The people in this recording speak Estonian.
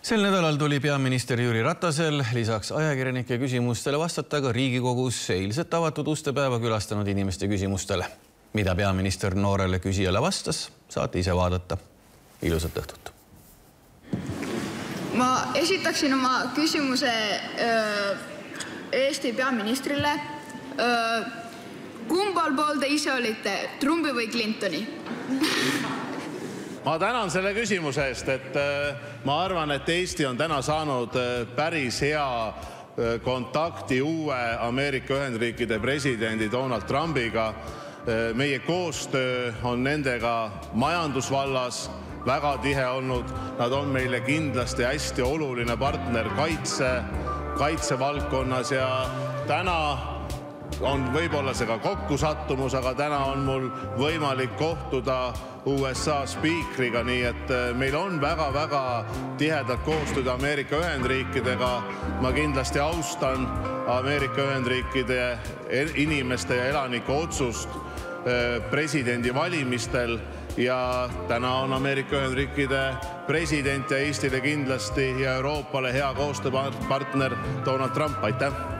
Sel nädalal tuli peaminister Jüri Ratasel lisaks ajakirjanike küsimustele vastata ka Riigikogus eilset avatud ustepäeva külastanud inimeste küsimustele. Mida peaminister noorele küsijale vastas, saate ise vaadata. Ilusat õhtut. Ma esitaksin oma küsimuse Eesti peaministrile. Kumbal pool te ise olite, Trumpi või Clintoni? Ma tänan selle küsimuse eest, et ma arvan, et Eesti on täna saanud päris hea kontakti uue Ameerika Ühendriikide presidendi Donald Trumpiga. Meie koostöö on nendega majandusvallas väga tihe olnud. Nad on meile kindlasti hästi oluline partner kaitsevaldkonnas ja täna on võib-olla see ka kokkusattumus, aga täna on mul võimalik kohtuda USA spiikriga, nii et meil on väga-väga tihedad koostööd Ameerika Ühendriikidega. Ma kindlasti austan Ameerika Ühendriikide inimeste ja elanike otsust presidendi valimistel ja täna on Ameerika Ühendriikide president ja Eestile kindlasti ja Euroopale hea koostööpartner Donald Trump. Aitäh!